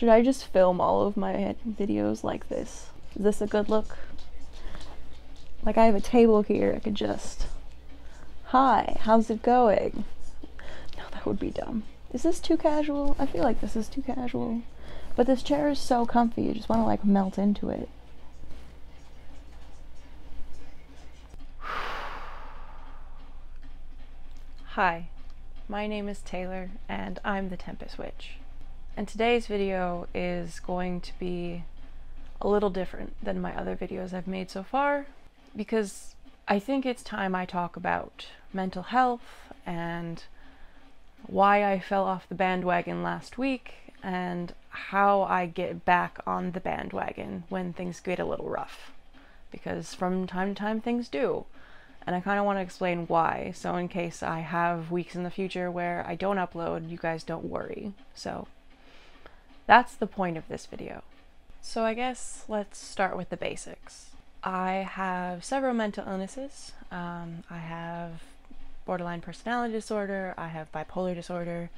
Should I just film all of my videos like this? Is this a good look? Like, I have a table here, I could just... Hi, how's it going? No, that would be dumb. Is this too casual? I feel like this is too casual. But this chair is so comfy, you just want to like melt into it. Hi, my name is Taylor, and I'm the Tempest Witch. And today's video is going to be a little different than my other videos I've made so far, because I think it's time I talk about mental health and why I fell off the bandwagon last week and how I get back on the bandwagon when things get a little rough. Because from time to time things do. And I kind of want to explain why, so in case I have weeks in the future where I don't upload, you guys don't worry. So that's the point of this video. So I guess let's start with the basics. I have several mental illnesses. I have borderline personality disorder, I have bipolar disorder,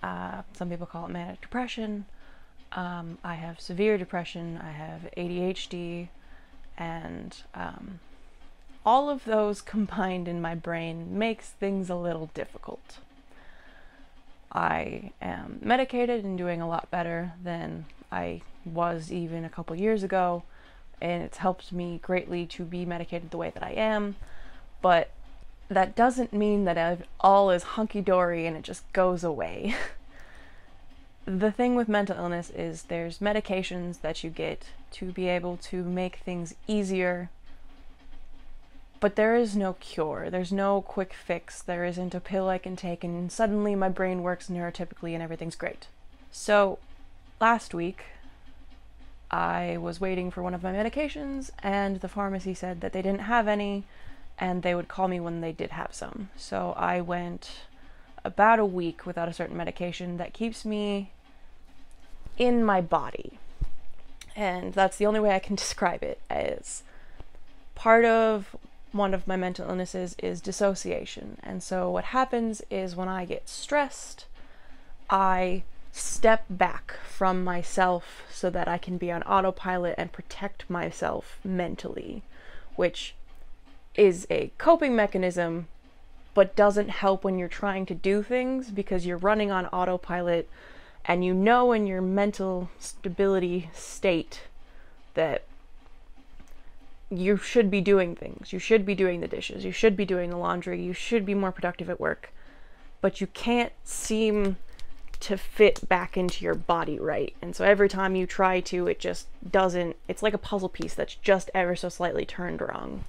some people call it manic depression, I have severe depression, I have ADHD, and all of those combined in my brain makes things a little difficult. I am medicated and doing a lot better than I was even a couple years ago, and it's helped me greatly to be medicated the way that I am, but that doesn't mean that all is hunky-dory and it just goes away. The thing with mental illness is there's medications that you get to be able to make things easier, but there is no cure. There's no quick fix. There isn't a pill I can take and suddenly my brain works neurotypically and everything's great. So last week I was waiting for one of my medications and the pharmacy said that they didn't have any and they would call me when they did have some. So I went about a week without a certain medication that keeps me in my body. And that's the only way I can describe it, as part of one of my mental illnesses is dissociation. And so what happens is when I get stressed, I step back from myself so that I can be on autopilot and protect myself mentally, which is a coping mechanism, but doesn't help when you're trying to do things because you're running on autopilot and you know in your mental stability state that you should be doing things. You should be doing the dishes. You should be doing the laundry. You should be more productive at work. But you can't seem to fit back into your body right. And so every time you try to, it just doesn't. It's like a puzzle piece that's just ever so slightly turned wrong.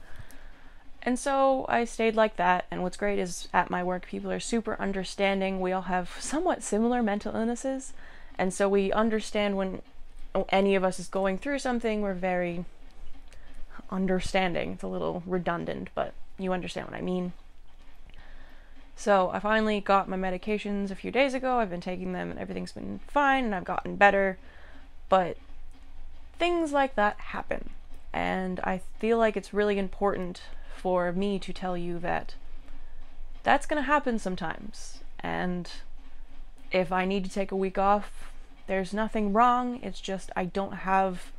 And so I stayed like that, and what's great is at my work people are super understanding. We all have somewhat similar mental illnesses, and so we understand when any of us is going through something. We're very understanding. It's a little redundant, but you understand what I mean. So I finally got my medications a few days ago. I've been taking them and everything's been fine and I've gotten better, but things like that happen, and I feel like it's really important for me to tell you that that's gonna happen sometimes, and if I need to take a week off, there's nothing wrong. It's just I don't have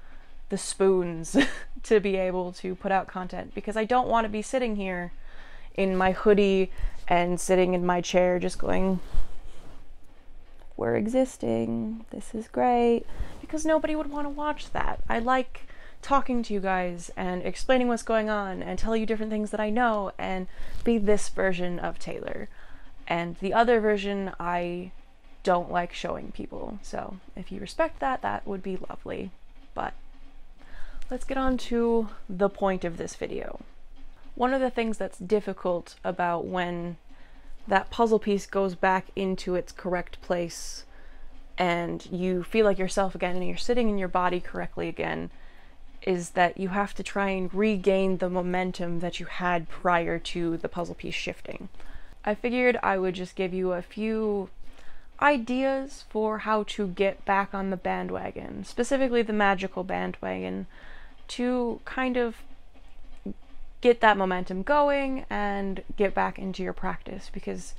the spoons to be able to put out content, because I don't want to be sitting here in my hoodie and sitting in my chair just going, we're existing, this is great, because nobody would want to watch that. I like talking to you guys and explaining what's going on and tell you different things that I know and be this version of Taylor. And the other version I don't like showing people. So if you respect that, that would be lovely. But let's get on to the point of this video. One of the things that's difficult about when that puzzle piece goes back into its correct place and you feel like yourself again and you're sitting in your body correctly again is that you have to try and regain the momentum that you had prior to the puzzle piece shifting. I figured I would just give you a few ideas for how to get back on the bandwagon, specifically the Magickal Bandwagon, to kind of get that momentum going and get back into your practice, because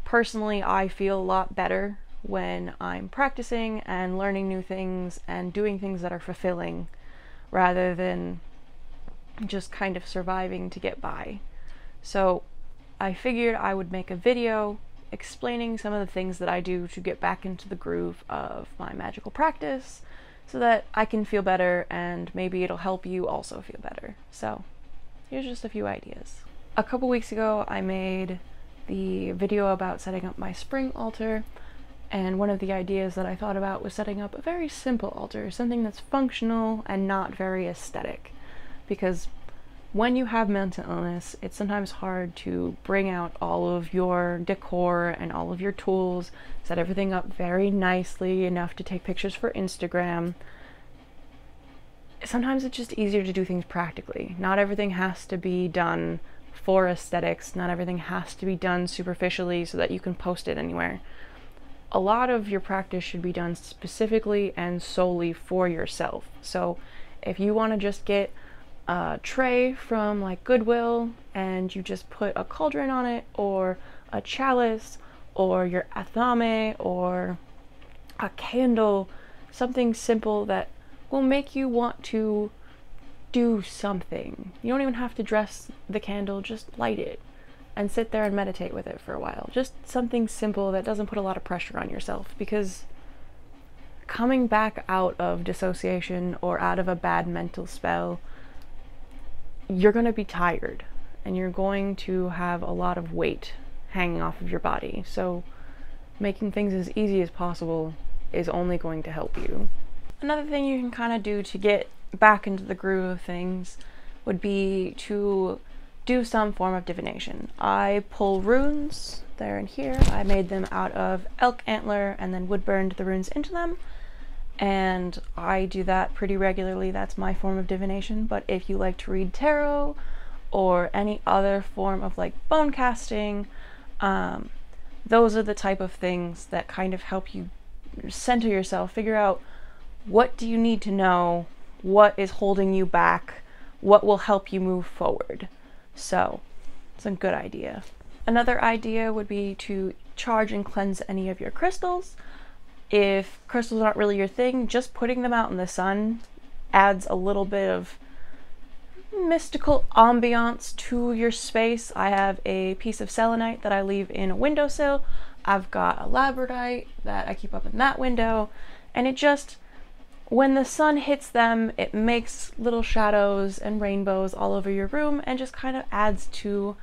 personally I feel a lot better when I'm practicing and learning new things and doing things that are fulfilling rather than just kind of surviving to get by. So I figured I would make a video explaining some of the things that I do to get back into the groove of my magical practice so that I can feel better and maybe it'll help you also feel better. So here's just a few ideas. A couple weeks ago I made the video about setting up my spring altar, and one of the ideas that I thought about was setting up a very simple altar, something that's functional and not very aesthetic, because when you have mental illness, it's sometimes hard to bring out all of your decor and all of your tools, set everything up very nicely enough to take pictures for Instagram. Sometimes it's just easier to do things practically. Not everything has to be done for aesthetics, not everything has to be done superficially so that you can post it anywhere. A lot of your practice should be done specifically and solely for yourself. So if you want to just get a tray from like Goodwill and you just put a cauldron on it, or a chalice, or your athame, or a candle, something simple that will make you want to do something. You don't even have to dress the candle, just light it and sit there and meditate with it for a while. Just something simple that doesn't put a lot of pressure on yourself, because coming back out of dissociation or out of a bad mental spell, you're going to be tired and you're going to have a lot of weight hanging off of your body. So making things as easy as possible is only going to help you. Another thing you can kind of do to get back into the groove of things would be to do some form of divination. I pull runes, they're in here. I made them out of elk antler and then wood burned the runes into them, and I do that pretty regularly. That's my form of divination. But if you like to read tarot or any other form of like bone casting, those are the type of things that kind of help you center yourself, figure out what do you need to know, what is holding you back, what will help you move forward. So it's a good idea. Another idea would be to charge and cleanse any of your crystals. If crystals aren't really your thing, just putting them out in the sun adds a little bit of mystical ambiance to your space. I have a piece of selenite that I leave in a windowsill. I've got a labradorite that I keep up in that window, and it just, when the sun hits them, it makes little shadows and rainbows all over your room and just kind of adds to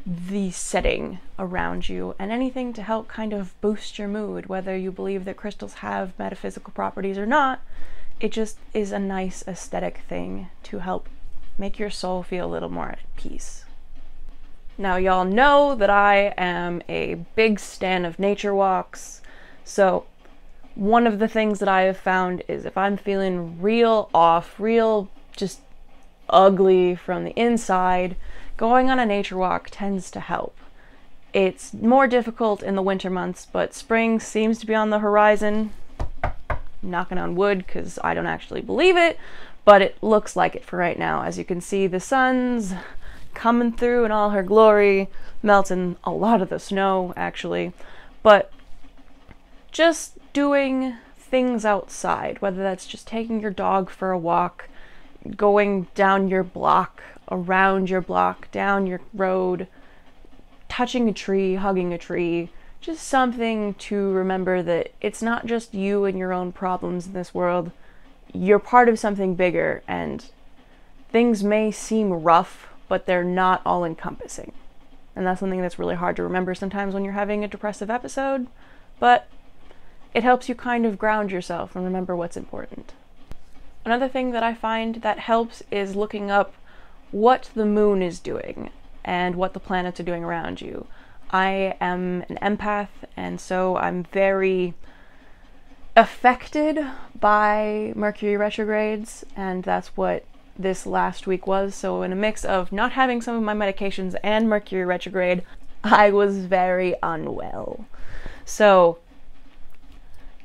the setting around you. And anything to help kind of boost your mood, whether you believe that crystals have metaphysical properties or not, it just is a nice aesthetic thing to help make your soul feel a little more at peace. Now, y'all know that I am a big stan of nature walks, so one of the things that I have found is if I'm feeling real off, real just ugly from the inside, going on a nature walk tends to help. It's more difficult in the winter months, but spring seems to be on the horizon. I'm knocking on wood because I don't actually believe it, but it looks like it for right now. As you can see, the sun's coming through in all her glory, melting a lot of the snow actually, but just doing things outside, whether that's just taking your dog for a walk, going down your block, around your block, down your road, touching a tree, hugging a tree, just something to remember that it's not just you and your own problems in this world. You're part of something bigger, and things may seem rough, but they're not all-encompassing. And that's something that's really hard to remember sometimes when you're having a depressive episode, but it helps you kind of ground yourself and remember what's important. Another thing that I find that helps is looking up what the moon is doing and what the planets are doing around you. I am an empath, and so I'm very affected by Mercury retrogrades, and that's what this last week was. So in a mix of not having some of my medications and Mercury retrograde, I was very unwell. So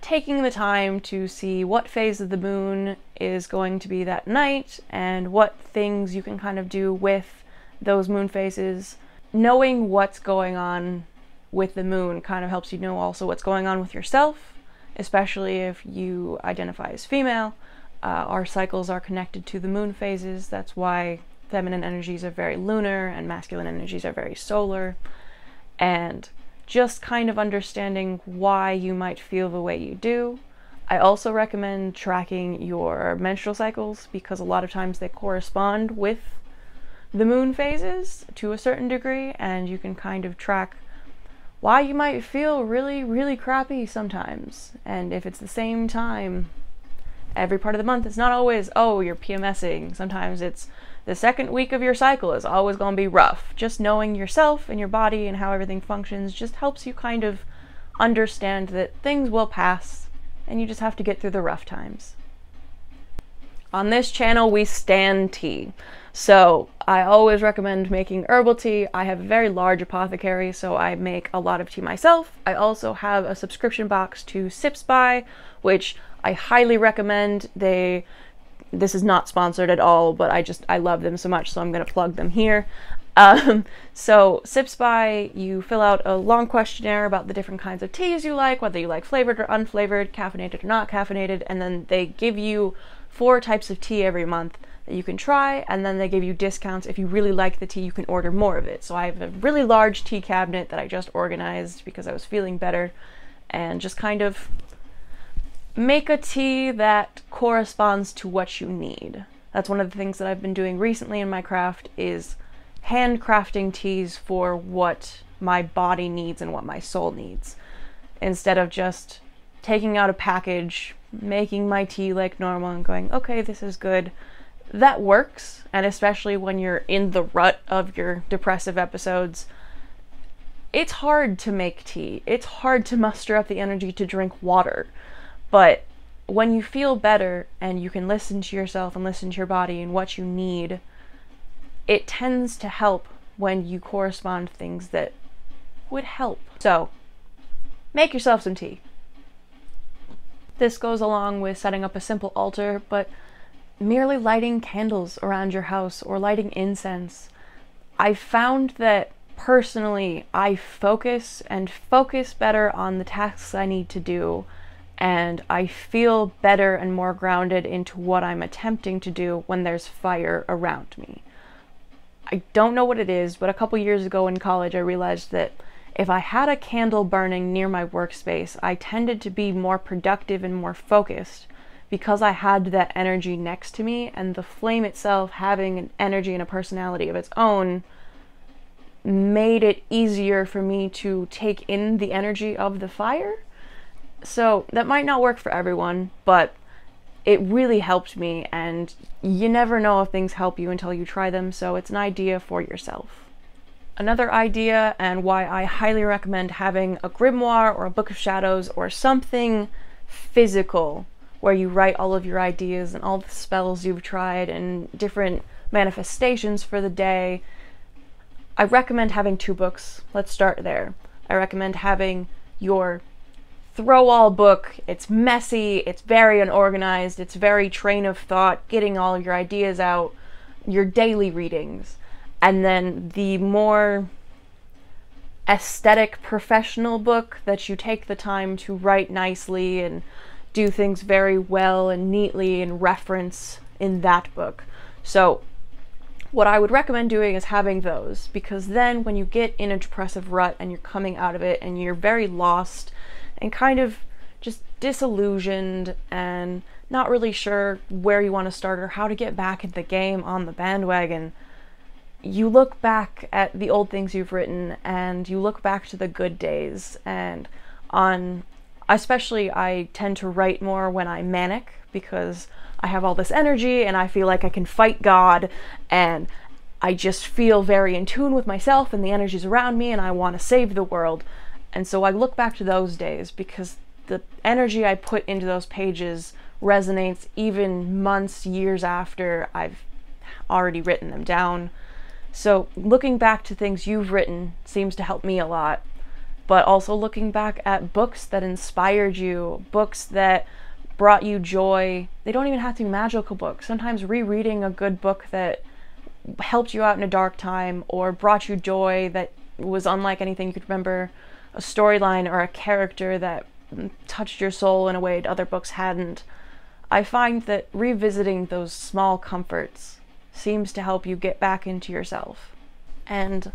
taking the time to see what phase of the moon is going to be that night and what things you can kind of do with those moon phases, knowing what's going on with the moon kind of helps you know also what's going on with yourself, especially if you identify as female. Our cycles are connected to the moon phases. That's why feminine energies are very lunar and masculine energies are very solar. And just kind of understanding why you might feel the way you do. I also recommend tracking your menstrual cycles because a lot of times they correspond with the moon phases to a certain degree, and you can kind of track why you might feel really, really crappy sometimes. And if it's the same time every part of the month, it's not always, oh, you're PMSing. Sometimes it's the second week of your cycle is always going to be rough. Just knowing yourself and your body and how everything functions just helps you kind of understand that things will pass and you just have to get through the rough times. On this channel, we stan tea. So I always recommend making herbal tea. I have a very large apothecary, so I make a lot of tea myself. I also have a subscription box to Sips By, which I highly recommend. This is not sponsored at all, but I love them so much, so I'm going to plug them here. So Sips By, you fill out a long questionnaire about the different kinds of teas you like, whether you like flavored or unflavored, caffeinated or not caffeinated, and then they give you 4 types of tea every month that you can try, and then they give you discounts. If you really like the tea, you can order more of it. So I have a really large tea cabinet that I just organized because I was feeling better, and just kind of make a tea that corresponds to what you need. That's one of the things that I've been doing recently in my craft, is handcrafting teas for what my body needs and what my soul needs, instead of just taking out a package, making my tea like normal and going, okay, this is good. That works, and especially when you're in the rut of your depressive episodes, it's hard to make tea. It's hard to muster up the energy to drink water. But when you feel better and you can listen to yourself and listen to your body and what you need, it tends to help when you correspond things that would help. So, make yourself some tea. This goes along with setting up a simple altar, but merely lighting candles around your house or lighting incense. I found that personally I focus better on the tasks I need to do, and I feel better and more grounded into what I'm attempting to do when there's fire around me. I don't know what it is, but a couple years ago in college I realized that if I had a candle burning near my workspace, I tended to be more productive and more focused because I had that energy next to me, and the flame itself having an energy and a personality of its own made it easier for me to take in the energy of the fire. So that might not work for everyone, but it really helped me, and you never know if things help you until you try them, so it's an idea for yourself. Another idea, and why I highly recommend having a grimoire or a book of shadows or something physical where you write all of your ideas and all the spells you've tried and different manifestations for the day. I recommend having 2 books. Let's start there. I recommend having your throw-all book. It's messy, it's very unorganized, it's very train of thought, getting all of your ideas out, your daily readings. And then the more aesthetic professional book that you take the time to write nicely and do things very well and neatly and reference in that book. So what I would recommend doing is having those, because then when you get in a depressive rut and you're coming out of it and you're very lost and kind of just disillusioned and not really sure where you want to start or how to get back in the game on the bandwagon, you look back at the old things you've written and you look back to the good days. And especially I tend to write more when I'm manic because I have all this energy and I feel like I can fight God, and I just feel very in tune with myself and the energies around me, and I want to save the world. And so I look back to those days because the energy I put into those pages resonates even months, years after I've already written them down. So looking back to things you've written seems to help me a lot, but also looking back at books that inspired you, books that brought you joy. They don't even have to be magical books. Sometimes rereading a good book that helped you out in a dark time or brought you joy that was unlike anything you could remember. a storyline or a character that touched your soul in a way other books hadn't, I find that revisiting those small comforts seems to help you get back into yourself. And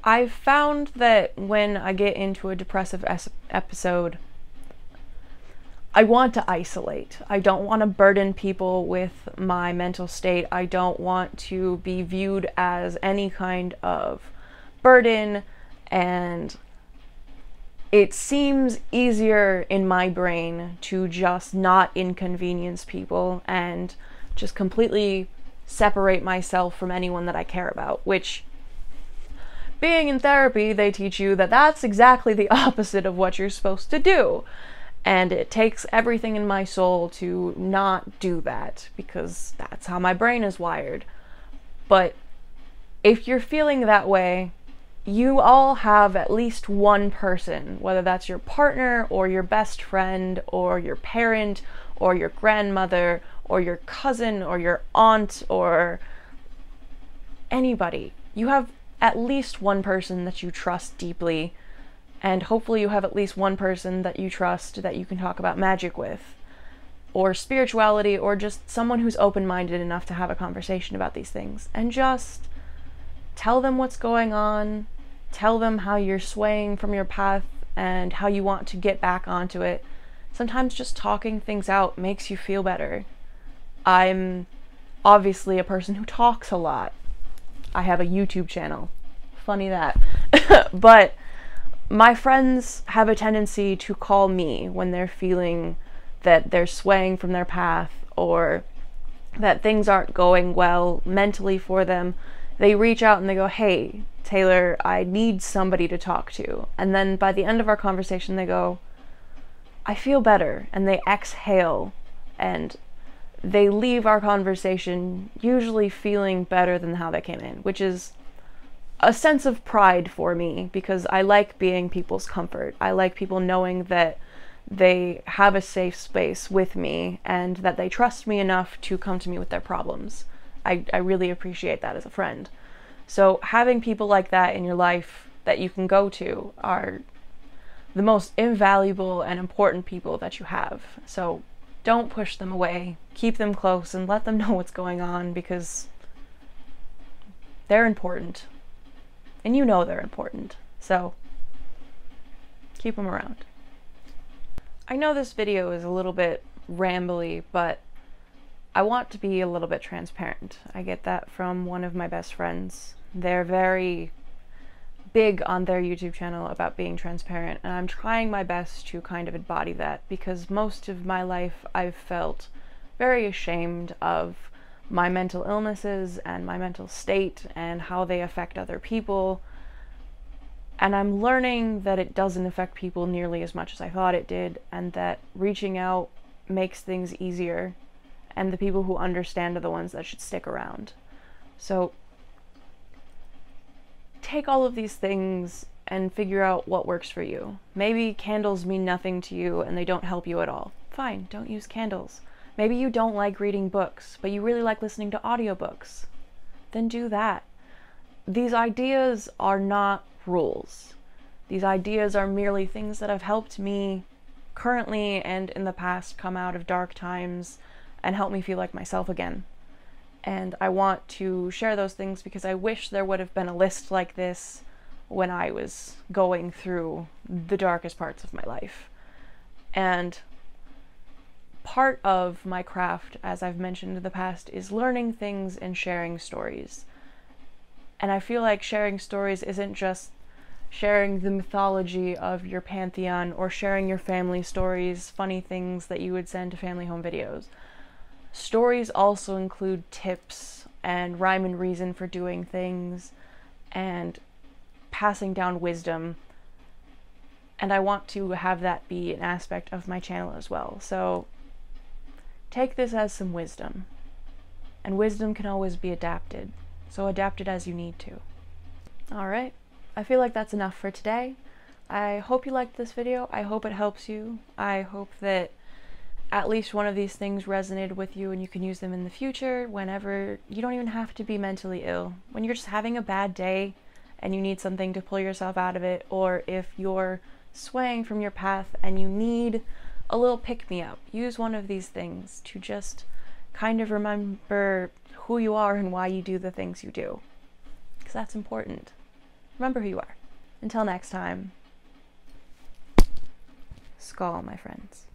I've found that when I get into a depressive episode, I want to isolate. I don't want to burden people with my mental state. I don't want to be viewed as any kind of burden, and it seems easier in my brain to just not inconvenience people and just completely separate myself from anyone that I care about, which, being in therapy, they teach you that that's exactly the opposite of what you're supposed to do. And it takes everything in my soul to not do that, because that's how my brain is wired. But if you're feeling that way, you all have at least one person, whether that's your partner or your best friend or your parent or your grandmother or your cousin or your aunt or anybody. You have at least one person that you trust deeply. And hopefully you have at least one person that you trust that you can talk about magic with, or spirituality, or just someone who's open-minded enough to have a conversation about these things. And just tell them what's going on, tell them how you're swaying from your path and how you want to get back onto it. Sometimes just talking things out makes you feel better. I'm obviously a person who talks a lot. I have a YouTube channel. Funny that. But my friends have a tendency to call me when they're feeling that they're swaying from their path or that things aren't going well mentally for them. They reach out and they go, "Hey, Taylor, I need somebody to talk to." And then by the end of our conversation, they go, "I feel better." And they exhale and they leave our conversation usually feeling better than how they came in, which is a sense of pride for me, because I like being people's comfort. I like people knowing that they have a safe space with me and that they trust me enough to come to me with their problems. I really appreciate that as a friend. So having people like that in your life that you can go to are the most invaluable and important people that you have. So don't push them away. Keep them close and let them know what's going on, because they're important. And you know they're important, so keep them around. I know this video is a little bit rambly, but I want to be a little bit transparent. I get that from one of my best friends. They're very big on their YouTube channel about being transparent, and I'm trying my best to kind of embody that, because most of my life I've felt very ashamed of my mental illnesses and my mental state and how they affect other people. And I'm learning that it doesn't affect people nearly as much as I thought it did, and that reaching out makes things easier, and the people who understand are the ones that should stick around. So take all of these things and figure out what works for you. Maybe candles mean nothing to you and they don't help you at all. Fine, don't use candles. Maybe you don't like reading books, but you really like listening to audiobooks. Then do that. These ideas are not rules. These ideas are merely things that have helped me currently and in the past come out of dark times and help me feel like myself again. And I want to share those things because I wish there would have been a list like this when I was going through the darkest parts of my life. And part of my craft, as I've mentioned in the past, is learning things and sharing stories. And I feel like sharing stories isn't just sharing the mythology of your pantheon or sharing your family stories, funny things that you would send to family home videos. Stories also include tips and rhyme and reason for doing things and passing down wisdom. And I want to have that be an aspect of my channel as well. So take this as some wisdom. And wisdom can always be adapted. So adapt it as you need to. Alright, I feel like that's enough for today. I hope you liked this video. I hope it helps you. I hope that at least one of these things resonated with you and you can use them in the future whenever you don't even have to be mentally ill. When you're just having a bad day and you need something to pull yourself out of it, or if you're swaying from your path and you need a little pick-me-up, use one of these things to just kind of remember who you are and why you do the things you do, because that's important. Remember who you are. Until next time, Skull, my friends.